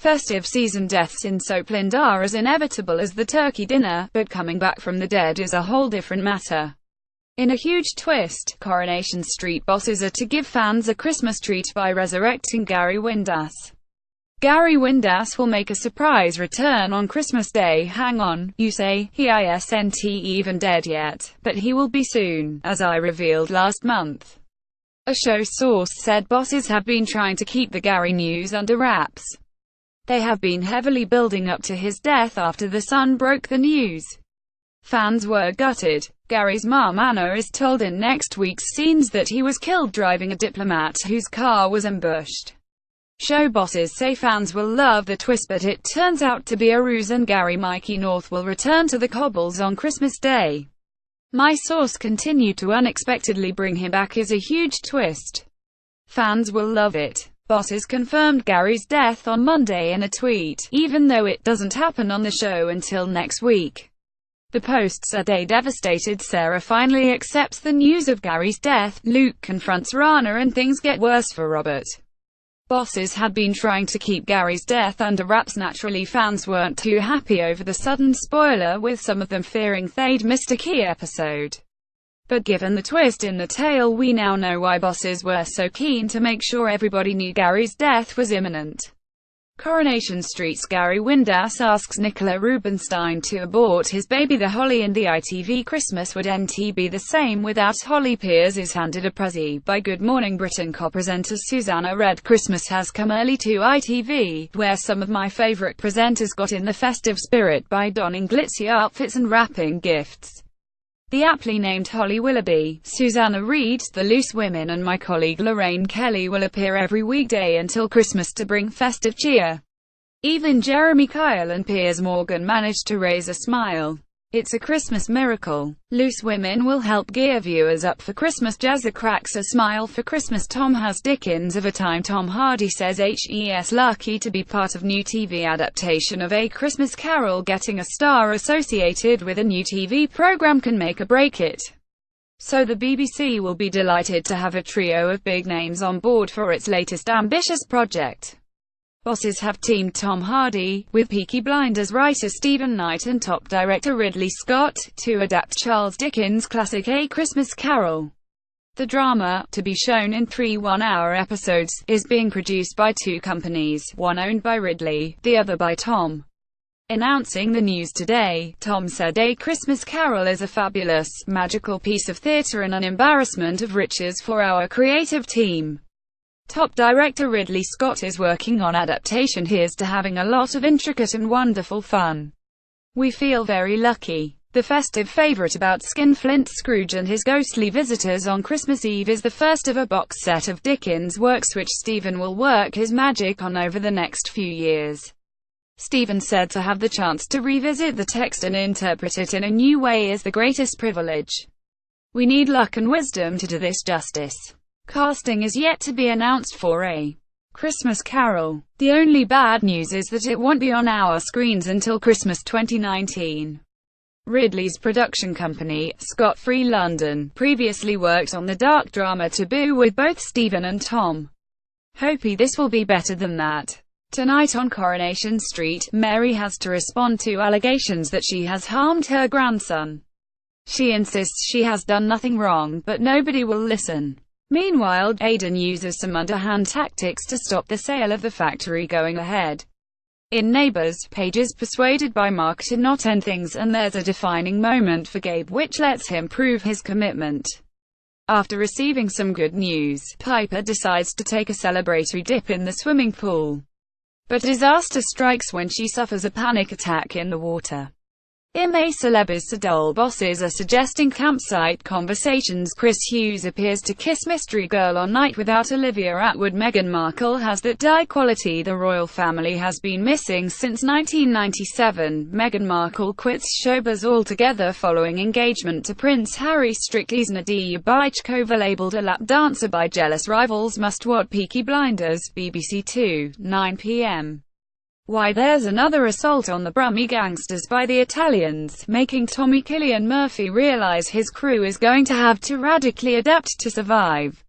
Festive season deaths in Soapland are as inevitable as the turkey dinner, but coming back from the dead is a whole different matter. In a huge twist, Coronation Street bosses are to give fans a Christmas treat by resurrecting Gary Windass. Gary Windass will make a surprise return on Christmas Day. Hang on, you say, he isn't even dead yet, but he will be soon, as I revealed last month. A show source said bosses have been trying to keep the Gary news under wraps. They have been heavily building up to his death after The Sun broke the news. Fans were gutted. Gary's mom Anna is told in next week's scenes that he was killed driving a diplomat whose car was ambushed. Show bosses say fans will love the twist, but it turns out to be a ruse and Gary Mikey North will return to the cobbles on Christmas Day. My source continued to unexpectedly bring him back is a huge twist. Fans will love it. Bosses confirmed Gary's death on Monday in a tweet, even though it doesn't happen on the show until next week. The Post said a devastated Sarah finally accepts the news of Gary's death, Luke confronts Rana and things get worse for Robert. Bosses had been trying to keep Gary's death under wraps. Naturally, fans weren't too happy over the sudden spoiler, with some of them fearing they'd missed a key episode. But given the twist in the tale, we now know why bosses were so keen to make sure everybody knew Gary's death was imminent. Coronation Street's Gary Windass asks Nicola Rubinstein to abort his baby. The Holly in the ITV Christmas wouldn't be the same without Holly. Piers is handed a pressie by Good Morning Britain co-presenter Susanna Red. Christmas has come early to ITV, where some of my favourite presenters got in the festive spirit by donning glitzy outfits and wrapping gifts. The aptly named Holly Willoughby, Susanna Reid, The Loose Women and my colleague Lorraine Kelly will appear every weekday until Christmas to bring festive cheer. Even Jeremy Kyle and Piers Morgan managed to raise a smile. It's a Christmas miracle. Loose Women will help gear viewers up for Christmas. Jazza cracks a smile for Christmas. Tom has Dickens of a Time. Tom Hardy says he's lucky to be part of new TV adaptation of A Christmas Carol. Getting a star associated with a new TV program can make or break it. So the BBC will be delighted to have a trio of big names on board for its latest ambitious project. Bosses have teamed Tom Hardy, with Peaky Blinders writer Stephen Knight and top director Ridley Scott, to adapt Charles Dickens' classic A Christmas Carol. The drama, to be shown in 3 one-hour episodes, is being produced by 2 companies, one owned by Ridley, the other by Tom. Announcing the news today, Tom said A Christmas Carol is a fabulous, magical piece of theatre and an embarrassment of riches for our creative team. Top director Ridley Scott is working on adaptation. Here's to having a lot of intricate and wonderful fun. We feel very lucky. The festive favourite about Skinflint Scrooge and his ghostly visitors on Christmas Eve is the first of a box set of Dickens works which Stephen will work his magic on over the next few years. Stephen said to have the chance to revisit the text and interpret it in a new way is the greatest privilege. We need luck and wisdom to do this justice. Casting is yet to be announced for A Christmas Carol. The only bad news is that it won't be on our screens until Christmas 2019. Ridley's production company, Scott Free London, previously worked on the dark drama Taboo with both Stephen and Tom. Hopey this will be better than that. Tonight on Coronation Street, Mary has to respond to allegations that she has harmed her grandson. She insists she has done nothing wrong, but nobody will listen. Meanwhile, Aidan uses some underhand tactics to stop the sale of the factory going ahead. In Neighbours, Paige is persuaded by Mark to not end things, and there's a defining moment for Gabe which lets him prove his commitment. After receiving some good news, Piper decides to take a celebratory dip in the swimming pool. But disaster strikes when she suffers a panic attack in the water. A celebs Sadol bosses are suggesting campsite conversations. Chris Hughes appears to kiss Mystery Girl on Night Without Olivia Attwood. Meghan Markle has that die quality the royal family has been missing since 1997. Meghan Markle quits showbiz altogether following engagement to Prince Harry. Strictly's Nadia Bychkova labelled a lap dancer by jealous rivals. Must watch Peaky Blinders, BBC 2, 9 p.m. Why there's another assault on the Brummie gangsters by the Italians, making Tommy Cillian Murphy realise his crew is going to have to radically adapt to survive.